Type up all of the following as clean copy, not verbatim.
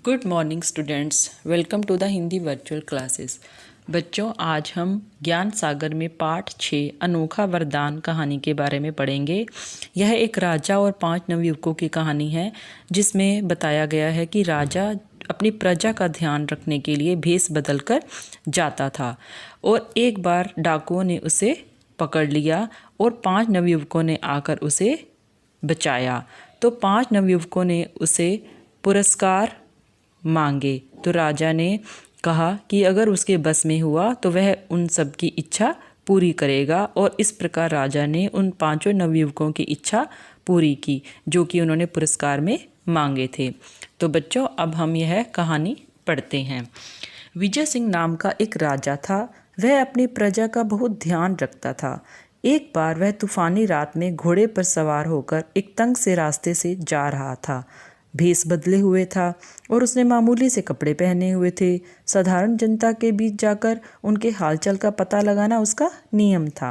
Good morning students, welcome to the Hindi virtual classes. बच्चों, आज हम ज्ञान सागर में पाठ 6 अनोखा वरदान कहानी के बारे में पढ़ेंगे। यह एक राजा और 5 नवयुवकों की कहानी है, जिसमें बताया गया है कि राजा अपनी प्रजा का ध्यान रखने के लिए भेष बदलकर जाता था और एक बार डाकुओं ने उसे पकड़ लिया और 5 नवयुवकों ने आकर उसे बचाया। तो 5 नवयुवकों ने उसे पुरस्कार मांगे। तो राजा ने कहा कि अगर उसके बस में हुआ तो वह उन सब की इच्छा पूरी करेगा, और इस प्रकार राजा ने उन 5 नवयुवकों की इच्छा पूरी की जो कि उन्होंने पुरस्कार में मांगे थे। तो बच्चों, अब हम यह कहानी पढ़ते हैं। विजय सिंह नाम का एक राजा था। वह अपनी प्रजा का बहुत ध्यान रखता था। एक बार वह तूफानी रात में घोड़े पर सवार होकर एक तंग से रास्ते से जा रहा था। भेष बदले हुए था और उसने मामूली से कपड़े पहने हुए थे। साधारण जनता के बीच जाकर उनके हालचाल का पता लगाना उसका नियम था।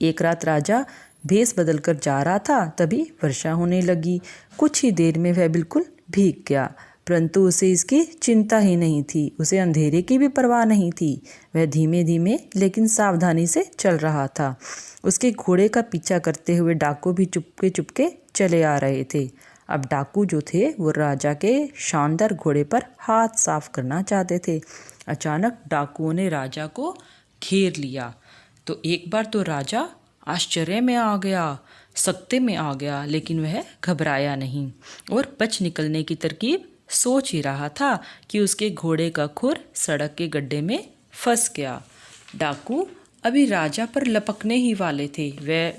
एक रात राजा भेष बदलकर जा रहा था, तभी वर्षा होने लगी। कुछ ही देर में वह बिल्कुल भीग गया, परंतु उसे इसकी चिंता ही नहीं थी। उसे अंधेरे की भी परवाह नहीं थी। वह धीमे धीमे लेकिन सावधानी से चल रहा था। उसके घोड़े का पीछा करते हुए डाकू भी चुपके चुपके चले आ रहे थे। अब डाकू जो थे वो राजा के शानदार घोड़े पर हाथ साफ करना चाहते थे। अचानक डाकुओं ने राजा को घेर लिया। तो एक बार तो राजा आश्चर्य में आ गया, सकते में आ गया, लेकिन वह घबराया नहीं और बच निकलने की तरकीब सोच ही रहा था कि उसके घोड़े का खुर सड़क के गड्ढे में फंस गया। डाकू अभी राजा पर लपकने ही वाले थे, वह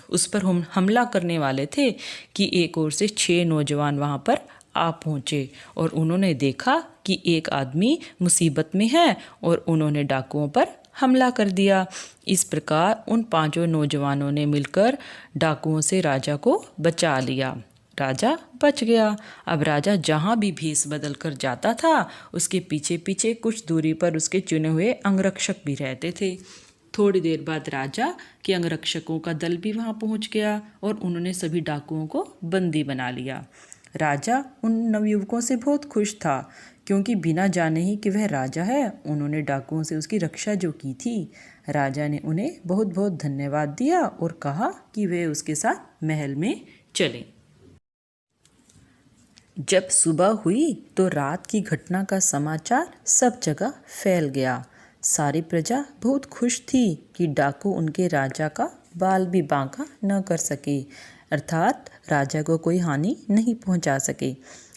उस पर हमला करने वाले थे कि एक ओर से 6 नौजवान वहां पर आ पहुंचे और उन्होंने देखा कि एक आदमी मुसीबत में है और उन्होंने डाकुओं पर हमला कर दिया। इस प्रकार उन 5 नौजवानों ने मिलकर डाकुओं से राजा को बचा लिया। राजा बच गया। अब राजा जहाँ भी भेष बदल कर जाता था, उसके पीछे पीछे कुछ दूरी पर उसके चुने हुए अंगरक्षक भी रहते थे। थोड़ी देर बाद राजा के अंगरक्षकों का दल भी वहां पहुंच गया और उन्होंने सभी डाकुओं को बंदी बना लिया। राजा उन नवयुवकों से बहुत खुश था, क्योंकि बिना जाने ही कि वह राजा है, उन्होंने डाकुओं से उसकी रक्षा जो की थी। राजा ने उन्हें बहुत बहुत धन्यवाद दिया और कहा कि वे उसके साथ महल में चलें। जब सुबह हुई तो रात की घटना का समाचार सब जगह फैल गया। सारी प्रजा बहुत खुश थी कि डाकू उनके राजा का बाल भी बांका न कर सके, अर्थात राजा को कोई हानि नहीं पहुंचा सके।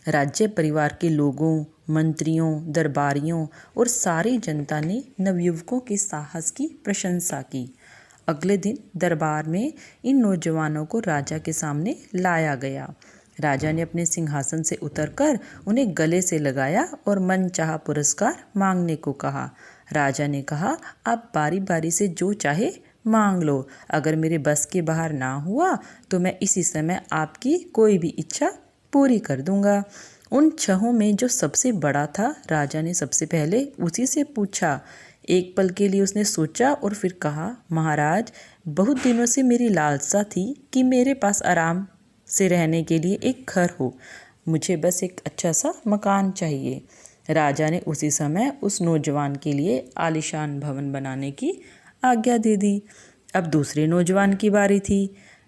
राज्य परिवार के लोगों, मंत्रियों, दरबारियों और सारी जनता ने नवयुवकों के साहस की प्रशंसा की। अगले दिन दरबार में इन नौजवानों को राजा के सामने लाया गया। राजा ने अपने सिंहासन से उतरकर उन्हें गले से लगाया और मनचाहा पुरस्कार मांगने को कहा। राजा ने कहा, आप बारी बारी से जो चाहे मांग लो। अगर मेरे बस के बाहर ना हुआ तो मैं इसी समय आपकी कोई भी इच्छा पूरी कर दूंगा। उन 6 में जो सबसे बड़ा था, राजा ने सबसे पहले उसी से पूछा। एक पल के लिए उसने सोचा और फिर कहा, महाराज, बहुत दिनों से मेरी लालसा थी कि मेरे पास आराम से रहने के लिए एक घर हो। मुझे बस एक अच्छा सा मकान चाहिए। राजा ने उसी समय उस नौजवान के लिए आलीशान भवन बनाने की आज्ञा दे दी। अब दूसरे नौजवान की बारी थी।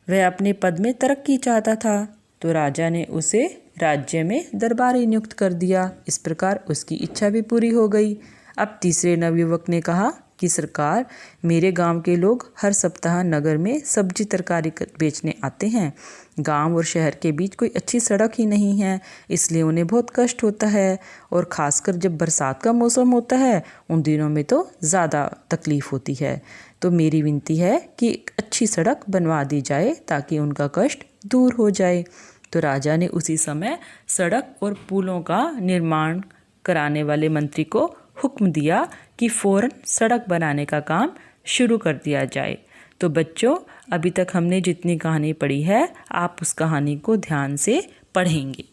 वह अपने पद में तरक्की चाहता था, तो राजा ने उसे राज्य में दरबारी नियुक्त कर दिया। इस प्रकार उसकी इच्छा भी पूरी हो गई। अब तीसरे नवयुवक ने कहा कि सरकार, मेरे गांव के लोग हर सप्ताह नगर में सब्जी तरकारी बेचने आते हैं। गांव और शहर के बीच कोई अच्छी सड़क ही नहीं है, इसलिए उन्हें बहुत कष्ट होता है, और ख़ासकर जब बरसात का मौसम होता है, उन दिनों में तो ज़्यादा तकलीफ़ होती है। तो मेरी विनती है कि एक अच्छी सड़क बनवा दी जाए ताकि उनका कष्ट दूर हो जाए। तो राजा ने उसी समय सड़क और पुलों का निर्माण कराने वाले मंत्री को हुक्म दिया कि फ़ौरन सड़क बनाने का काम शुरू कर दिया जाए। तो बच्चों, अभी तक हमने जितनी कहानी पढ़ी है, आप उस कहानी को ध्यान से पढ़ेंगे।